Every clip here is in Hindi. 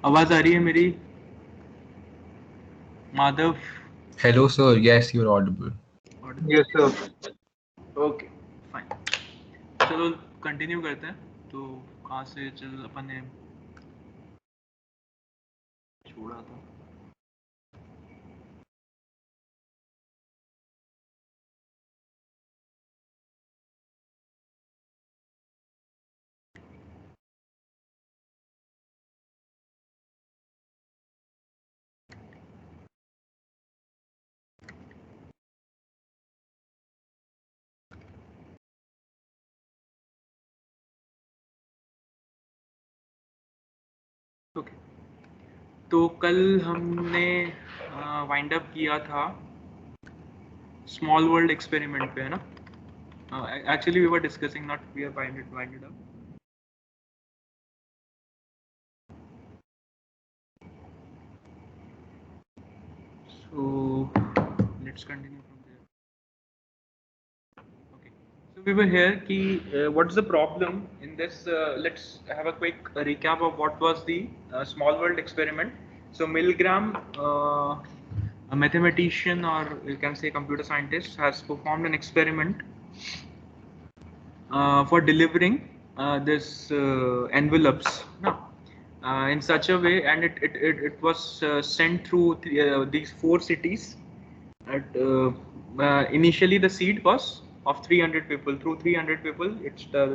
आवाज आ रही है मेरी? Madhav? Hello, sir. Yes, you're audible. Yes, sir. Okay, fine. चलो कंटिन्यू करते हैं। तो कहाँ से चल अपन ने छोड़ा था? ओके, तो कल हमने वाइंड अप किया था स्मॉल वर्ल्ड एक्सपेरिमेंट पे, है ना? Actually we were discussing, not we are winded up. So let's continue from there. Okay. So we were here. What's the problem in this? Let's have a quick recap of what was the small world experiment. So Milgram, a mathematician or you can say computer scientist, has performed an experiment for delivering this envelopes. No? In such a way, and it was sent through these 4 cities. Initially, the seed was of 300 people. Through 300 people,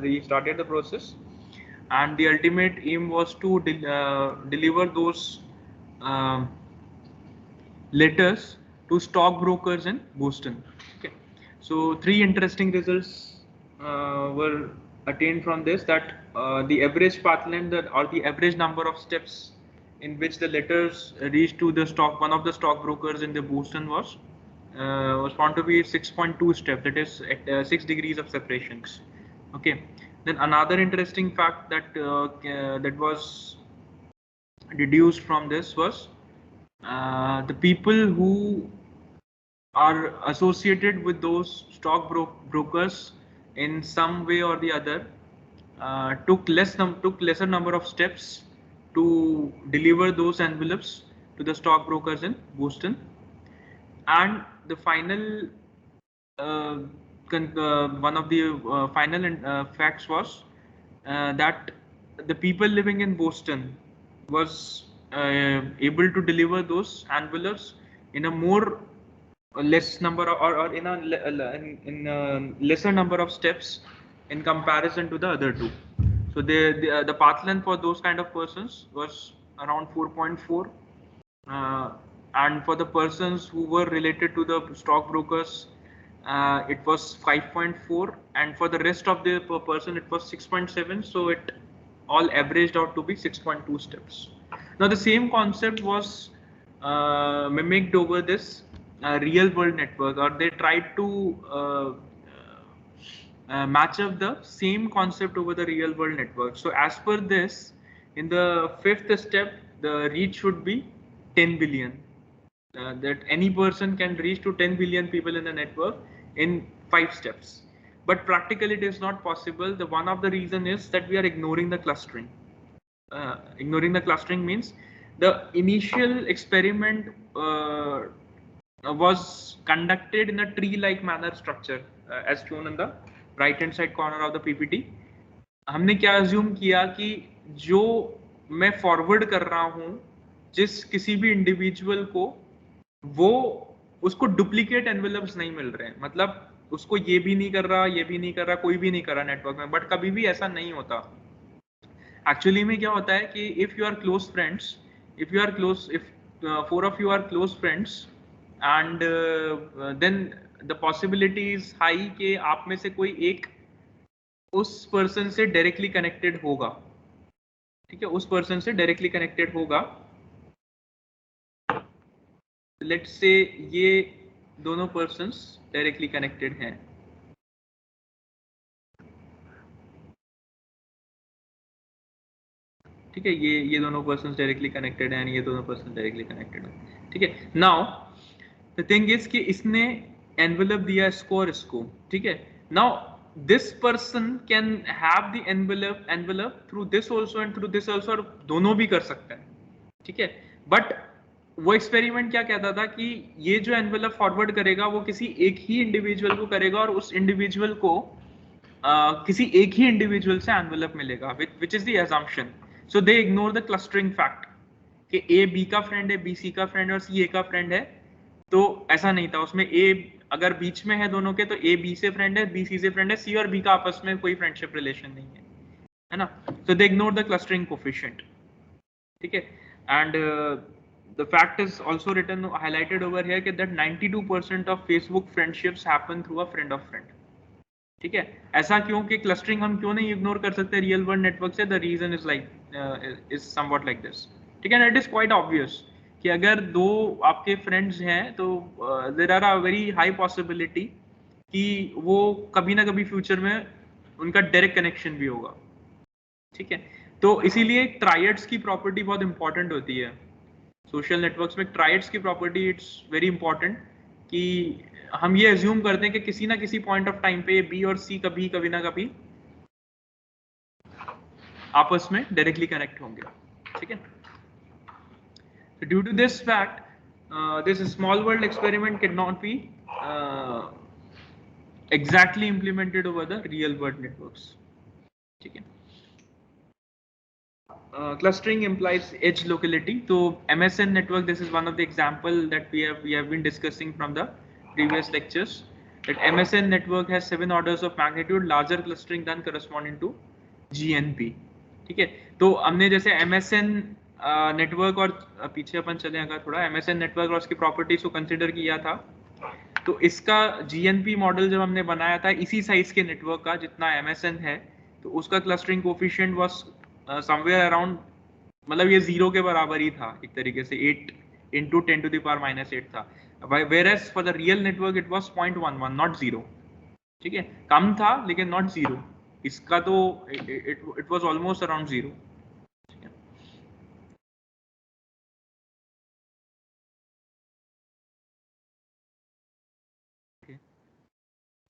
we started the process, and the ultimate aim was to deliver those um, letters to stockbrokers in Boston. Okay, so 3 interesting results were attained from this. That the average path length or the average number of steps in which the letters reached to the one of the stockbrokers in the Boston was found to be 6.2 steps. That is at 6 degrees of separations. Okay. Then another interesting fact that was deduced from this was the people who are associated with those brokers in some way or the other took lesser number of steps to deliver those envelopes to the stockbrokers in Boston. And the final one of the final facts was that the people living in Boston was able to deliver those envelopes in a more less number or in a lesser number of steps in comparison to the other two. So the path length for those kind of persons was around 4.4, and for the persons who were related to the stockbrokers, it was 5.4, and for the rest of the person it was 6.7. So it all averaged out to be 6.2 steps. Now the same concept was mimicked over this real world network, or they tried to match up the same concept over the real world network. So as per this, in the 5th step, the reach should be 10 billion. That any person can reach to 10 billion people in the network in 5 steps. But practically it is not possible. The one of the reason is that we are ignoring the clustering. Ignoring the clustering means the initial experiment was conducted in a tree-like manner structure, as shown in the right-hand side corner of the PPT. हमने क्या assume किया कि जो मैं forward कर रहा हूँ जिस किसी भी individual को, वो उसको duplicate envelopes नहीं मिल रहे हैं, मतलब उसको ये भी नहीं कर रहा, ये भी नहीं कर रहा, कोई भी नहीं कर रहा नेटवर्क में. बट कभी भी ऐसा नहीं होता. एक्चुअली में क्या होता है कि if you are close friends, if 4 of you are close friends, and then the possibility is high कि आप में से कोई एक उस पर्सन से डायरेक्टली कनेक्टेड होगा. ठीक है, उस पर्सन से डायरेक्टली कनेक्टेड होगा. लेट्स से ये दोनों पर्सन्स डायरेक्टली कनेक्टेड हैं. ठीक है, ये दोनों पर्सन्स डायरेक्टली कनेक्टेड हैं, ये दोनों पर्सन डायरेक्टली कनेक्टेड हैं. ठीक है, नाउ द थिंग इज कि इसने एनवेलप दिया इसको और इसको. ठीक है, now this person can have the envelope through this also and through this also, और दोनों भी कर सकते हैं. ठीक है। बट वो एक्सपेरिमेंट क्या कहता था कि ये जो एनवेलप फॉरवर्ड करेगा वो किसी एक ही इंडिविजुअल को करेगा और उस इंडिविजुअल को किसी एक ही इंडिविजुअल से एनवेलप मिलेगा, which is the assumption. So they ignore the clustering fact कि ए बी का फ्रेंड है, बी सी का फ्रेंड है और सी ए का फ्रेंड है। तो ऐसा नहीं था, उसमें ए अगर बीच में है दोनों के तो ए बी से फ्रेंड है, बी सी से फ्रेंड है, सी और बी का आपस में कोई फ्रेंडशिप रिलेशन नहीं है ना। So they ignore the clustering coefficient, ठीक है। And the fact is also written highlighted over here that 92% of Facebook friendships happen through a friend of friend, ठीक है। ऐसा क्यों कि क्लस्टरिंग हम क्यों नहीं इग्नोर कर सकते रियल वर्ल्ड नेटवर्क से? The reason is like is somewhat like this, ठीक है। इट इज क्वाइट ऑब्वियस कि अगर दो आपके फ्रेंड्स हैं तो there are a very high possibility कि वो कभी ना कभी फ्यूचर में उनका डायरेक्ट कनेक्शन भी होगा, ठीक है। तो इसीलिए ट्रायड्स की प्रॉपर्टी बहुत इंपॉर्टेंट होती है सोशल नेटवर्क्स में। ट्रायड्स की प्रॉपर्टी इट्स वेरी इंपॉर्टेंट कि हम ये एज्यूम करते हैं कि किसी ना किसी पॉइंट ऑफ टाइम पे बी और सी कभी ना कभी आपस में डायरेक्टली कनेक्ट होंगे, ठीक है। So due to this fact, this small world experiment cannot be exactly implemented over the real world networks, ठीक है। Clustering implies edge locality. So MSN network, this is one of the example that we have been discussing from the previous lectures. That MSN network has 7 orders of magnitude larger clustering than corresponding to GNP, ठीक है। तो हमने जैसे MSN नेटवर्क और पीछे अपन चले अगर थोड़ा MSN नेटवर्क और उसकी प्रॉपर्टीज को कंसिडर किया था, तो इसका GNP मॉडल जब हमने बनाया था इसी साइज के नेटवर्क का जितना MSN है, तो उसका clustering coefficient was somewhere around, मतलब ये 0 के बराबर ही था एक तरीके से, 8 into 10 to the power minus 8 था। whereas for the real network it was 0.11 not 0, ठीक है। कम था लेकिन not 0, इसका तो it was almost around 0, ठीक है।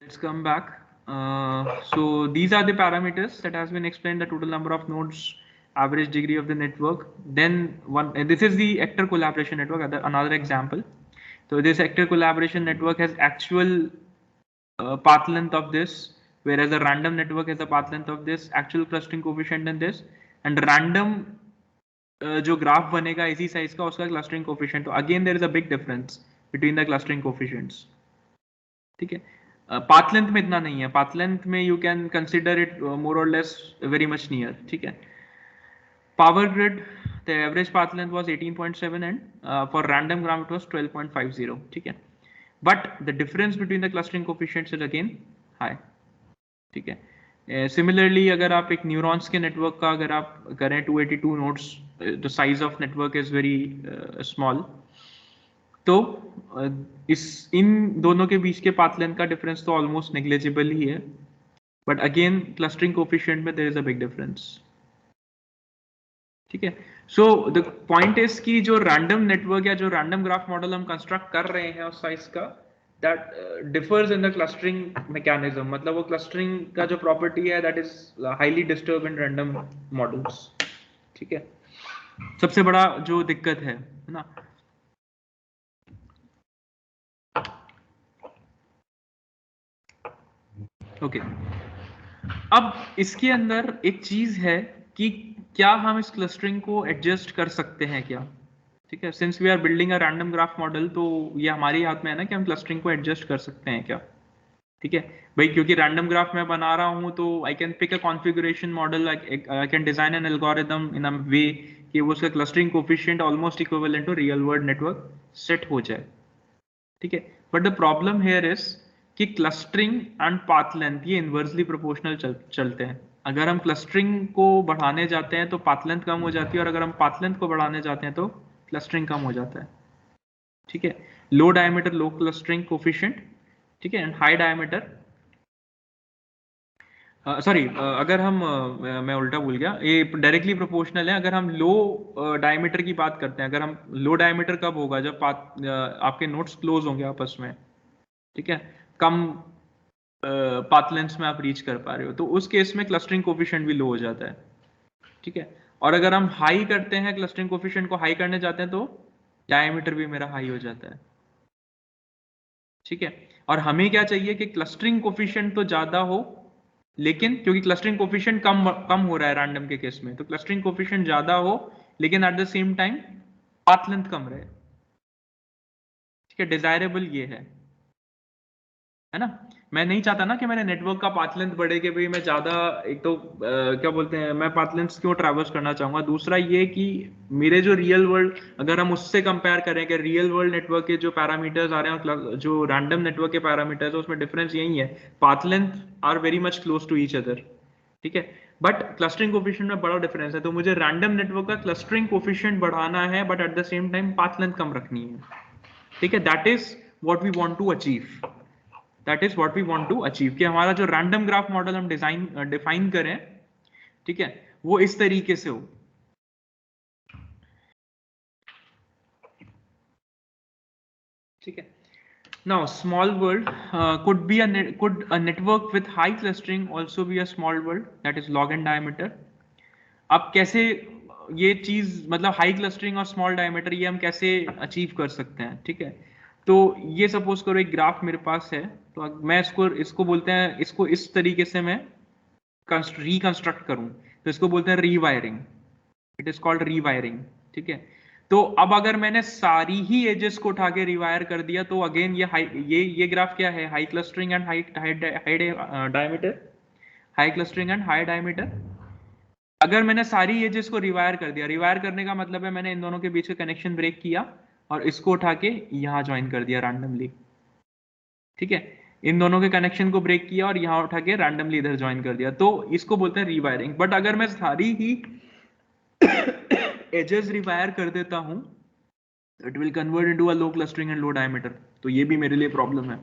Let's come back. So these are the parameters that has been explained: the total number of nodes, average degree of the network. Then this is the actor collaboration network, another example. So this actor collaboration network has actual path length of this, whereas a random network has a path length of this, actual clustering coefficient in this, and random जो ग्राफ बनेगा इसी साइज का उसका क्लस्टरिंग कोफिशिएंट। तो again there is a big difference between the clustering coefficients, ठीक है। पाथ लेंथ में इतना नहीं है, पाथ लेंथ में you can consider it more और लेस वेरी मच नियर, ठीक है। Power grid, the average path length was 18.7 and for random gram it was 12.50, ठीक है। but the difference between the clustering coefficients is again high, ठीक है। सिमिलरली अगर आप एक न्यूरॉन्स के नेटवर्क का अगर आप करें 282 nodes, the size of network is very small, तो इस इन दोनों के बीच के पाथ लेंथ का डिफरेंस तो ऑलमोस्ट नेग्लिजिबल ही है, बट अगेन क्लस्टरिंग कोफिशिएंट में there is a big difference, ठीक है। सो द पॉइंट इज कि जो रैंडम नेटवर्क या जो रैंडम ग्राफ मॉडल हम कंस्ट्रक्ट कर रहे हैं उस साइज का, that differs in the clustering mechanism, मतलब वो क्लस्टरिंग का जो प्रॉपर्टी है that is highly disturb in random models, ठीक है। सबसे बड़ा जो दिक्कत है ना। ओके, अब इसके अंदर एक चीज है कि क्या हम इस क्लस्टरिंग को एडजस्ट कर सकते हैं क्या, ठीक है। Since we are building a random graph model, तो ये हमारे हाथ में है ना कि हम क्लस्टरिंग को एडजस्ट कर सकते हैं क्या, ठीक है भाई। क्योंकि रैंडम ग्राफ मैं बना रहा हूं तो I can pick a configuration model, I can design an algorithm in a way कि वो उसका clustering coefficient almost equivalent to real world network set हो जाए, ठीक है। But the problem here is कि क्लस्टरिंग एंड पाथ लेंथ ये इनवर्सली प्रोपोर्शनल चलते हैं। अगर हम क्लस्टरिंग को बढ़ाने जाते हैं तो पाथ लेंथ कम हो जाती है, और अगर हम पाथ लेंथ को बढ़ाने जाते हैं तो क्लस्टरिंग कम हो जाता है, ठीक है। लो डायमीटर लो क्लस्टरिंग कोफिशिएंट, ठीक है, एंड हाई डायमीटर सॉरी अगर हम मैं उल्टा भूल गया, ये डायरेक्टली प्रोपोर्शनल है। अगर हम लो डायमीटर की बात करते हैं, अगर हम लो डायमीटर कब होगा, जब आपके नोट्स क्लोज होंगे आपस में, ठीक है, कम पाथ लेंथ में आप रीच कर पा रहे हो, तो उस केस में क्लस्टरिंग कोफिशिएंट भी लो हो जाता है, ठीक है। और अगर हम हाई करते हैं, क्लस्टरिंग कोफिशिएंट को हाई करने जाते हैं, तो डायमीटर भी मेरा हाई हो जाता है। ठीक है, और हमें क्या चाहिए कि क्लस्टरिंग कोफिशिएंट तो ज्यादा हो, लेकिन क्योंकि क्लस्टरिंग कोफिशिएंट कम कम हो रहा है रैंडम के केस में, तो क्लस्टरिंग कोफिशिएंट ज्यादा हो लेकिन at the same time path length कम रहे। ठीक है, डिजायरेबल ये है ना। मैं नहीं चाहता ना कि मेरे नेटवर्क का पाथ लेंथ बढ़े, कि भाई मैं ज्यादा, एक तो क्या बोलते हैं, मैं पाथ लेंथ क्यों ट्रैवर्स करना चाहूंगा। दूसरा ये कि मेरे जो रियल वर्ल्ड, अगर हम उससे कंपेयर करें कि रियल वर्ल्ड नेटवर्क के जो पैरामीटर्स आ रहे हैं और जो रैंडम नेटवर्क के पैरामीटर्स है, उसमें डिफरेंस यही है, path length are very much close to each other. ठीक है, बट क्लस्टरिंग कोफिशिएंट में बड़ा डिफरेंस है, तो मुझे रैंडम नेटवर्क का क्लस्टरिंग कोफिशिएंट बढ़ाना है, but at the same time path length कम रखनी है। ठीक है, that is what we want to achieve. That is what we want to achieve, कि हमारा जो रैंडम ग्राफ मॉडल हम डिफाइन करें, ठीक है, वो इस तरीके से हो। ठीक है, now small world could a network with high clustering also be a small world that is log n diameter। अब कैसे ये चीज, मतलब हाई क्लस्टरिंग और स्मॉल डायमीटर, ये हम कैसे अचीव कर सकते हैं। ठीक है, तो ये सपोज करो एक ग्राफ मेरे पास है, तो मैं इसको इसको बोलते हैं, इसको इस तरीके से मैं रिकंस्ट्रक्ट करूं, तो इसको बोलते हैं rewiring. It is called rewiring. ठीक है, तो अब अगर मैंने सारी ही एजेस को उठा के रिवायर कर दिया, तो अगेन ये ग्राफ क्या है, high clustering and high diameter, high clustering and high diameter. अगर मैंने सारी एजेस को रिवायर कर दिया, रिवायर करने का मतलब है मैंने इन दोनों के बीच का कनेक्शन ब्रेक किया और इसको उठा के यहां ज्वाइन कर दिया रैंडमली। ठीक है, इन दोनों के कनेक्शन को ब्रेक किया और यहां उठा के रैंडमली इधर ज्वाइन कर दिया, तो इसको बोलते हैं रिवायरिंग। बट अगर मैं सारी ही एजेस रिवायर कर देता हूं, it will convert into a low clustering and low diameter, तो ये भी मेरे लिए प्रॉब्लम है।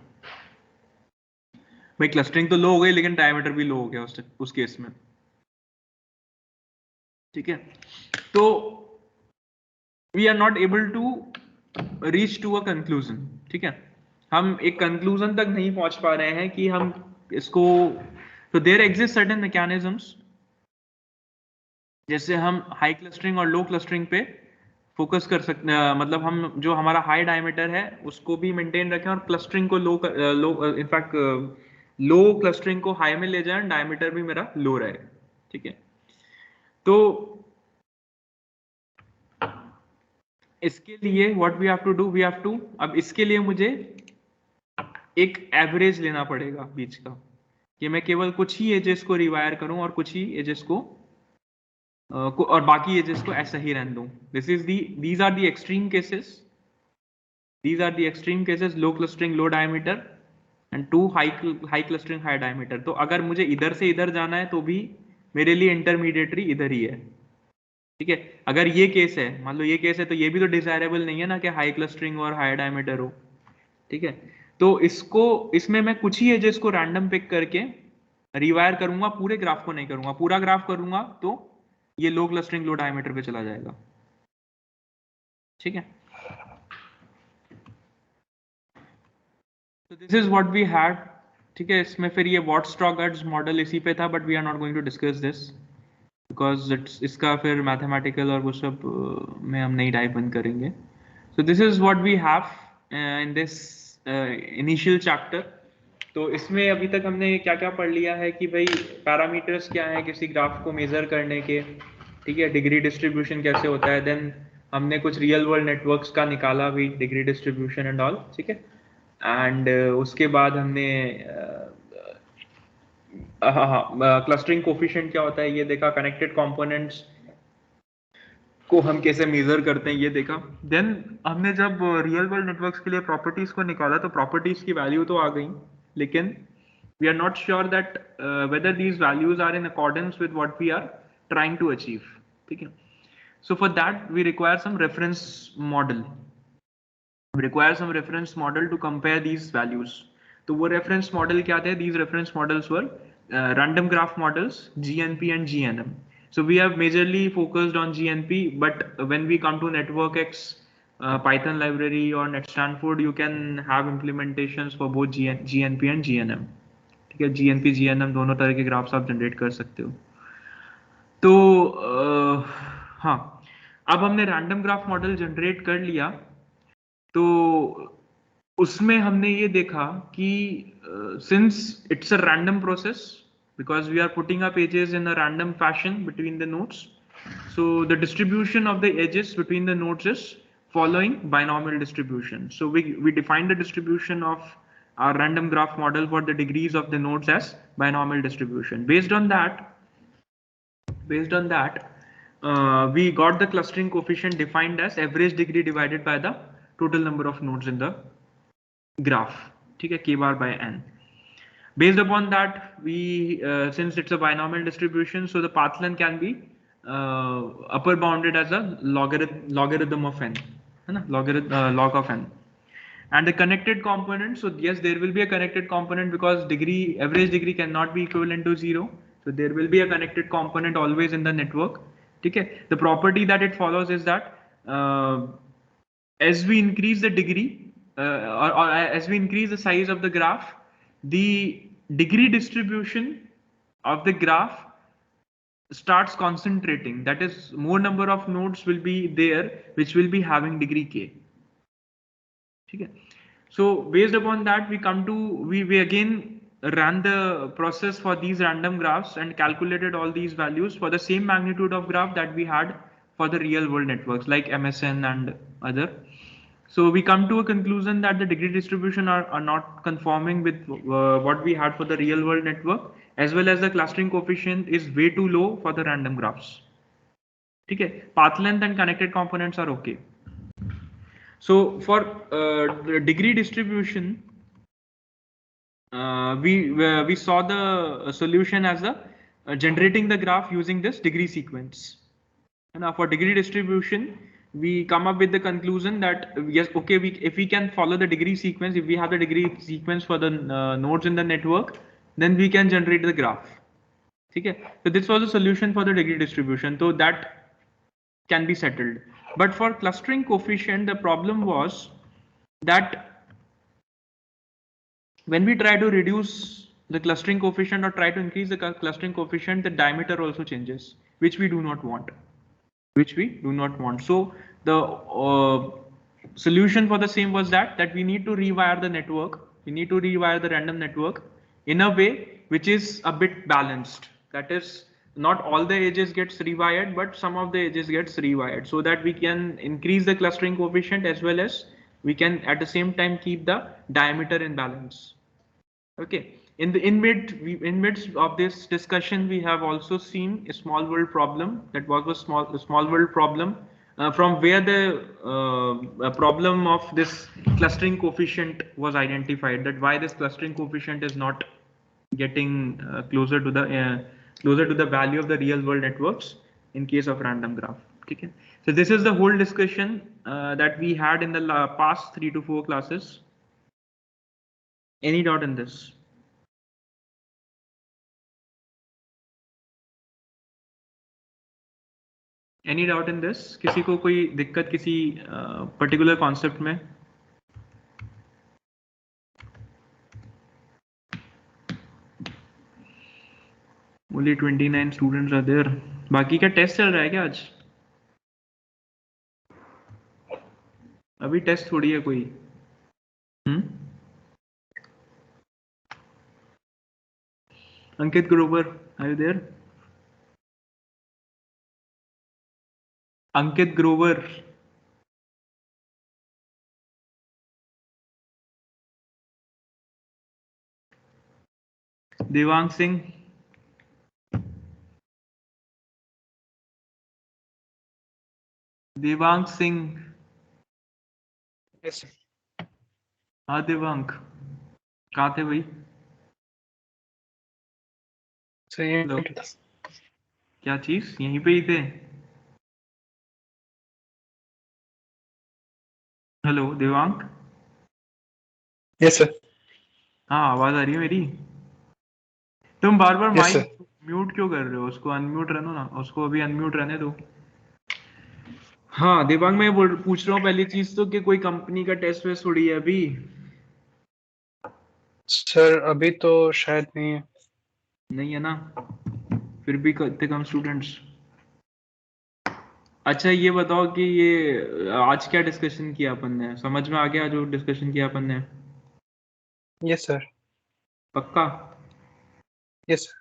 भाई क्लस्टरिंग तो लो हो गई लेकिन डायमीटर भी लो हो गया उस केस में। ठीक है, तो we are not able to reach to a conclusion. ठीक है, हम एक कंक्लूजन तक नहीं पहुंच पा रहे हैं कि हम इसको, तो देयर एग्जिस्ट सर्टेन मैकेनिज्म्स, जैसे हम हाई क्लस्टरिंग और लो क्लस्टरिंग पे फोकस कर सकते हैं, मतलब हम जो हमारा हाई डायमीटर है उसको भी मेंटेन रखें और क्लस्टरिंग को लो इनफैक्ट लो क्लस्टरिंग को हाई में ले जाएं, डायमीटर भी मेरा लो रहे। ठीक है, तो इसके लिए what we have to do, we have to, अब इसके लिए मुझे एक एवरेज लेना पड़ेगा बीच का, कि मैं केवल कुछ ही एजेस को रिवायर करूं और कुछ ही एजेस को और बाकी एजेस को ऐसा ही रहने दूं। These are the extreme cases, these are the extreme cases, low clustering low diameter and two high clustering high diameter। तो अगर मुझे इधर से इधर जाना है तो भी मेरे लिए इंटरमीडिएटरी इधर ही है। ठीक है, अगर ये केस है, मान लो ये केस है, तो ये भी तो डिजायरेबल नहीं है ना कि हाई क्लस्टरिंग और हाई डायमीटर हो। ठीक है, तो इसको, इसमें मैं कुछ ही एजेस को रैंडम पिक करके रिवायर करूंगा, पूरे ग्राफ को नहीं करूंगा। पूरा ग्राफ करूंगा तो ये लो क्लस्टरिंग लो डायमीटर पे चला जाएगा। ठीक है, तो this is what we had. ठीक है, इसमें फिर ये वॉटस्ट्रॉगर्ड्स मॉडल इसी पे था, but we are not going to discuss this because it's, इसका फिर मैथमेटिकल और वो सब में हम नहीं डाइव इन करेंगे। So this is what we have in this initial chapter. तो इसमें अभी तक हमने क्या क्या पढ़ लिया है कि भाई पैरामीटर्स क्या है किसी ग्राफ को मेजर करने के। ठीक है, डिग्री डिस्ट्रीब्यूशन कैसे होता है, देन हमने कुछ रियल वर्ल्ड नेटवर्क्स का निकाला भी, डिग्री डिस्ट्रीब्यूशन एंड ऑल। ठीक है, एंड उसके बाद हमने हाँ हाँ क्लस्टरिंग कोफिशिएंट क्या होता है ये देखा, कनेक्टेड कंपोनेंट्स को हम कैसे मेजर करते हैं ये देखा। देन हमने जब रियल वर्ल्ड नेटवर्क्स के लिए प्रॉपर्टीज को निकाला, तो प्रॉपर्टीज की वैल्यू तो आ गई, लेकिन we are not sure that whether these values are in accordance with what we are trying to achieve. ठीक है, so for that we require some reference model, we require some reference model to compare these values। तो वो reference model क्या थे, these reference models were random graph models, GNP and GNM। so we have majorly focused on GNP, but when we come to NetworkX Python library or NetStanford, you can have implementations for both GNP and GNM। ठीक है, GNP GNM दोनों तरह के ग्राफ्स आप जनरेट कर सकते हो। तो हाँ, अब हमने रैंडम ग्राफ मॉडल जनरेट कर लिया, तो उसमें हमने ये देखा कि since it's a random process, because we are putting up edges in a random fashion between the nodes, so the distribution of the edges between the nodes is following binomial distribution. So we define the distribution of our random graph model for the degrees of the nodes as binomial distribution. Based on that, we got the clustering coefficient defined as average degree divided by the total number of nodes in the graph. ठीक है, k bar by n. Based upon that, we since it's a binomial distribution, so the path length can be upper bounded as a logarithm of n, है ना, log of n. And the connected component, so yes, there will be a connected component because average degree cannot be equivalent to 0. So there will be a connected component always in the network. Okay. The property that it follows is that as we increase the degree or as we increase the size of the graph, the degree distribution of the graph starts concentrating. That is, more number of nodes will be there which will be having degree k. Okay. So based upon that, we again ran the process for these random graphs and calculated all these values for the same magnitude of graph that we had for the real world networks like MSN and other. So we come to a conclusion that the degree distribution are not conforming with what we had for the real world network, as well as the clustering coefficient is way too low for the random graphs. Okay. Path length and connected components are okay. So for the degree distribution, we saw the solution as generating the graph using this degree sequence. And for degree distribution, we come up with the conclusion that yes, okay, if we can follow the degree sequence, if we have the degree sequence for the nodes in the network, then we can generate the graph. Okay. So this was the solution for the degree distribution. So that can be settled. But for clustering coefficient, the problem was that when we try to reduce the clustering coefficient or try to increase the clustering coefficient, the diameter also changes, which we do not want. So the solution for the same was that we need to rewire the network. We need to rewire the random network in a way which is a bit balanced. That is, not all the edges gets rewired, but some of the edges gets rewired, so that we can increase the clustering coefficient as well as we can at the same time keep the diameter in balance. Okay. In midst of this discussion, we have also seen a small world problem. That was a small world problem from where the problem of this clustering coefficient was identified. That why this clustering coefficient is not getting closer to the value of the real world networks in case of random graph. Okay. So this is the whole discussion that we had in the past 3 to 4 classes. Any doubt in this? Any doubt in this? किसी को कोई दिक्कत किसी पर्टिकुलर कॉन्सेप्ट में? Only 29 students are there. बाकी का टेस्ट चल रहा है क्या आज? अभी टेस्ट थोड़ी है कोई. Ankit Grover, are you there? Ankit Grover. Devang Singh. Devang Singh. yes, हाँ देवांग, कहाँ थे भाई? so क्या चीज? यहीं पे ही थे? हेलो देवांग. yes sir, हाँ, आवाज आ रही है मेरी? तुम बार बार yes sir. माइक म्यूट क्यों कर रहे हो? उसको अनम्यूट रहने ना, उसको अभी अनम्यूट रहने दो. हाँ देवांग, मैं पूछ रहा हूँ पहली चीज तो कि कोई कंपनी का टेस्ट वेस्ट थोड़ी है अभी? सर अभी तो शायद नहीं है. नहीं है ना? फिर भी कितने कम स्टूडेंट्स? अच्छा ये बताओ कि ये आज क्या डिस्कशन किया अपन ने, समझ में आ गया जो डिस्कशन किया अपन ने? Yes, sir. पक्का? Yes, sir.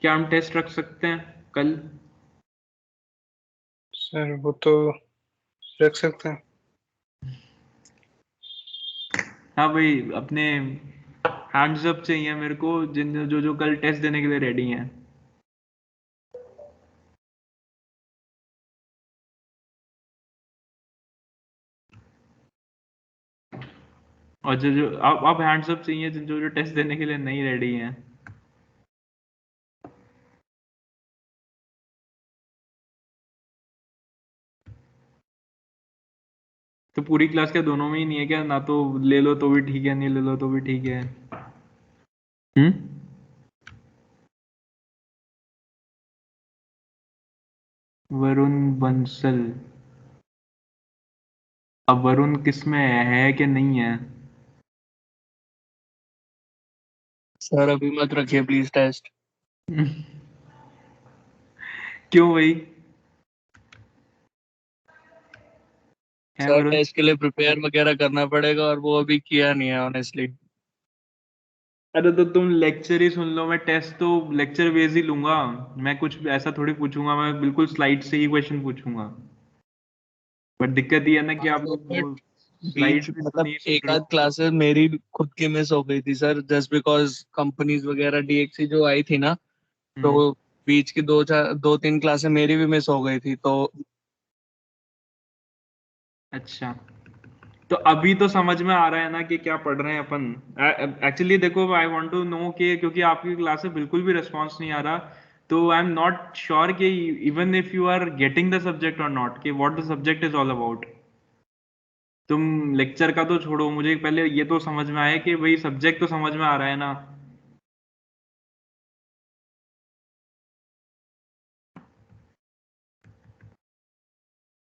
क्या हम टेस्ट रख सकते हैं कल? सर वो तो रख सकते हैं. हाँ भाई, अपने हैंड्स अप चाहिए मेरे को, जिन जो जो कल टेस्ट देने के लिए रेडी हैं. और जो जो अब हैंड्स अप चाहिए जो जो टेस्ट देने के लिए नहीं रेडी हैं. तो पूरी क्लास क्या दोनों में ही नहीं है क्या? ना तो ले लो तो भी ठीक है, नहीं ले लो तो भी ठीक है. हम्म. वरुण बंसल. अब वरुण किस में है कि नहीं है? सर अभी मत रखिए प्लीज टेस्ट. क्यों भाई? है सर वरुण? टेस्ट के लिए प्रिपेयर वगैरह करना पड़ेगा और वो अभी किया नहीं है ऑनेस्टली. अरे तो तुम लेक्चर ही सुन लो, मैं टेस्ट तो लेक्चर बेस ही लूंगा. मैं कुछ ऐसा थोड़ी पूछूंगा, मैं बिल्कुल स्लाइड से ही क्वेश्चन पूछूंगा. बट दिक्कत ये है ना कि हाँ आप सर लोग बट वो बीच स्लाइड मतलब नहीं सुन एक रहे आध हो. क्लासेस मेरी खुद की मिस हो गई थी सर जस्ट बिकॉज कंपनीज वगैरह डीएक्सी जो आई थी ना. तो हम्म. बीच की दो तीन क्लासेस मेरी भी मिस हो गई थी तो. अच्छा, तो अभी तो समझ में आ रहा है ना कि क्या पढ़ रहे हैं अपन. एक्चुअली देखो, आई वांट टू नो कि क्योंकि आपकी क्लास से बिल्कुल भी रिस्पांस नहीं आ रहा, तो आई एम नॉट श्योर कि even if you are getting the subject और नॉट, कि what the subject is all about. तुम लेक्चर का तो छोड़ो, मुझे पहले ये तो समझ में आया कि भाई सब्जेक्ट तो समझ में आ रहा है ना.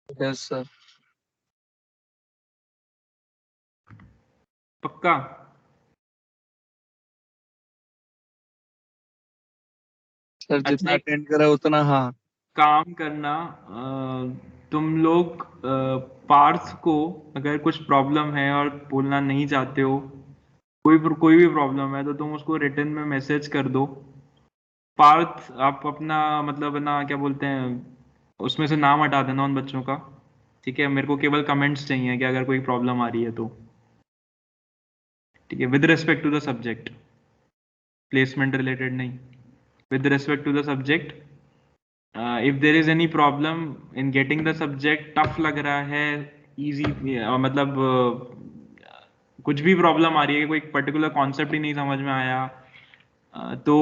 Yes sir. पक्का? सर अच्छा जितना एक अटेंड करा उतना हाँ. काम करना, तुम लोग पार्थ को अगर कुछ प्रॉब्लम है और बोलना नहीं चाहते हो, कोई भी प्रॉब्लम है, तो तुम उसको रिटर्न में मैसेज कर दो. पार्थ आप अपना मतलब है ना क्या बोलते हैं, उसमें से नाम हटा देना उन बच्चों का. ठीक है, मेरे को केवल कमेंट्स चाहिए कि अगर कोई प्रॉब्लम आ रही है तो. ठीक है, with respect to the subject, placement related नहीं. With respect to the subject, if there is any problem in getting the subject, tough लग रहा है, इजी मतलब कुछ भी प्रॉब्लम आ रही है, कोई पर्टिकुलर कॉन्सेप्ट ही नहीं समझ में आया, तो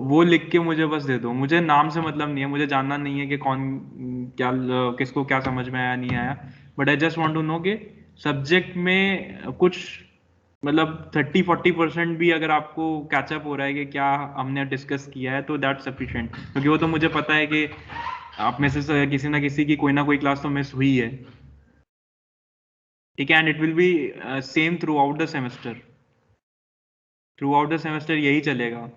वो लिख के मुझे बस दे दो. मुझे नाम से मतलब नहीं है, मुझे जानना नहीं है कि कौन क्या किसको क्या समझ में आया नहीं आया. But I just want to know कि सब्जेक्ट में कुछ मतलब 30-40% भी अगर आपको कैचअप हो रहा है कि क्या हमने डिस्कस किया है, तो दैट सफिशिएंट. क्योंकि वो तो मुझे पता है कि आप में से किसी ना किसी की कोई ना कोई क्लास तो मिस हुई है. ठीक है, and it will B same through out the semester. Through out the semester यही चलेगा,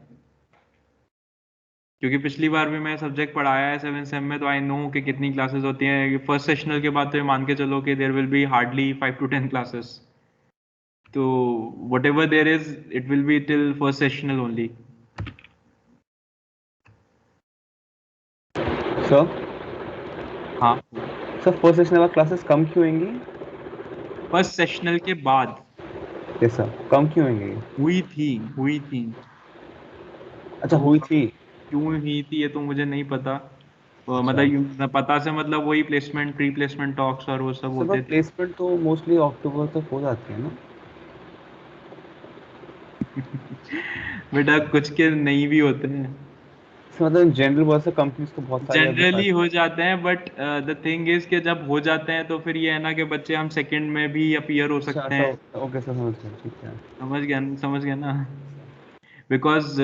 क्योंकि पिछली बार भी मैं सब्जेक्ट पढ़ाया है 7 सेम में, तो आई नो कि कितनी क्लासेस होती हैं. फर्स्ट सेशनल के बाद तो ये मान के चलो कि there will be hardly 5 to 10 classes. तो whatever there is, it will be till first sessional only. Sir हाँ. सर फर्स्ट सेशन में क्लासेस कम क्यों होंगी? फर्स्ट सेशनल के बाद यस सर, कम क्यों होंगी? हुई थी. अच्छा, अब वो हुई कब थी. क्यों हुई थी ये तो मुझे नहीं पता. मतलब अच्छा पता से मतलब वही प्लेसमेंट, प्री प्लेसमेंट टॉक्स और वो सब सर, पर होते थे. प्लेसमेंट तो मोस्टली अक्टूबर तक हो जाती है ना? बेटा कुछ के नहीं भी होते हैं. सर मतलब जनरल वर्क से कंपनीज को बहुत सारी अभी जनरली हो जाते हैं, बट द थिंग इज कि जब हो जाते हैं तो फिर ये है ना कि बच्चे हम सेकंड में भी अपीयर हो अच्छा सकते ऐसा. हैं. ओके सर, समझ गया, ठीक है. समझ गया ना. बिकॉज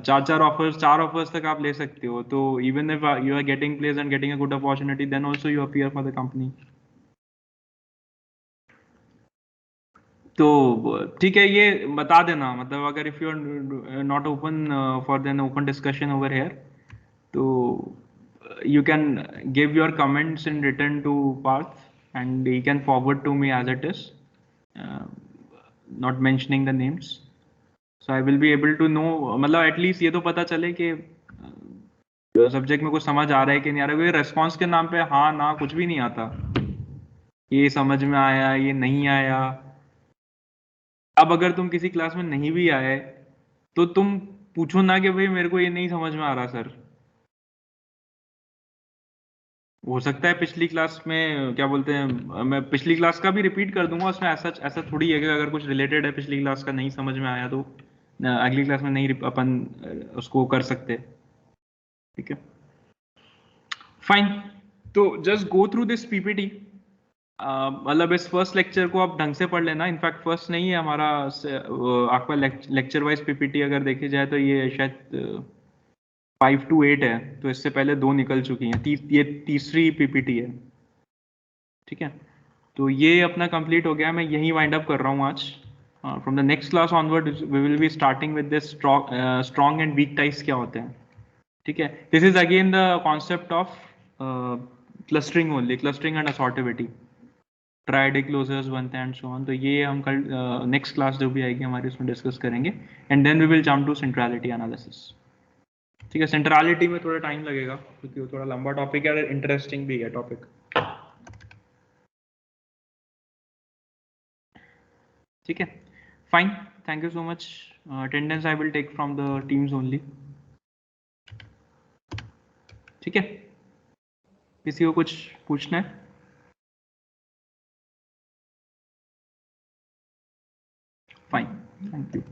चार ऑफर्स तक आप ले सकते हो, तो even if you are getting place and getting a good opportunity, then also you appear for the company. तो ठीक है, ये बता देना, मतलब अगर if you are not open for then open discussion over here, तो you can give your comments in written to Parth and he can forward to me as it is, not mentioning the names. So I will be able to know, मतलब at least ये तो पता चले कि सब्जेक्ट में कुछ समझ आ रहा है कि नहीं आ रहा है। क्योंकि रेस्पॉन्स के नाम पे हाँ ना कुछ भी नहीं आता, ये समझ में आया ये नहीं आया। अब अगर तुम किसी क्लास में नहीं भी आए तो तुम पूछो ना कि भाई मेरे को ये नहीं समझ में आ रहा सर। हो सकता है पिछली क्लास में क्या बोलते हैं, मैं पिछली क्लास का भी रिपीट कर दूंगा, उसमें ऐसा थोड़ी है कि अगर कुछ रिलेटेड है पिछली क्लास का नहीं समझ में आया तो अगली क्लास में नहीं अपन उसको कर सकते। ठीक है, फाइन। तो just go through this PPT. मतलब इस फर्स्ट लेक्चर को आप ढंग से पढ़ लेना। इनफैक्ट फर्स्ट नहीं है हमारा, आपका लेक्चर वाइज पीपीटी अगर देखी जाए तो ये शायद 5 to 8 है, तो इससे पहले 2 निकल चुकी हैं, ये तीसरी पीपीटी है। ठीक है, तो ये अपना कंप्लीट हो गया, मैं यही वाइंड अप कर रहा हूँ आज। From the next class onward we will be starting with this strong and weak types क्या होते हैं। ठीक है, this is again the concept of clustering only, clustering and assortativity, triad closures बनते हैं एंड सो ऑन। तो ये हम कल नेक्स्ट क्लास जो भी आएगी हमारी उसमें डिस्कस करेंगे and then we will jump to centrality analysis. ठीक है, सेंट्रलिटी में थोड़ा टाइम लगेगा क्योंकि वो थोड़ा लंबा टॉपिक है और इंटरेस्टिंग भी है टॉपिक। ठीक है, fine, thank you so much. Attendance I will take from the Teams only. ठीक है, किसी को कुछ पूछना है? Fine, thank you.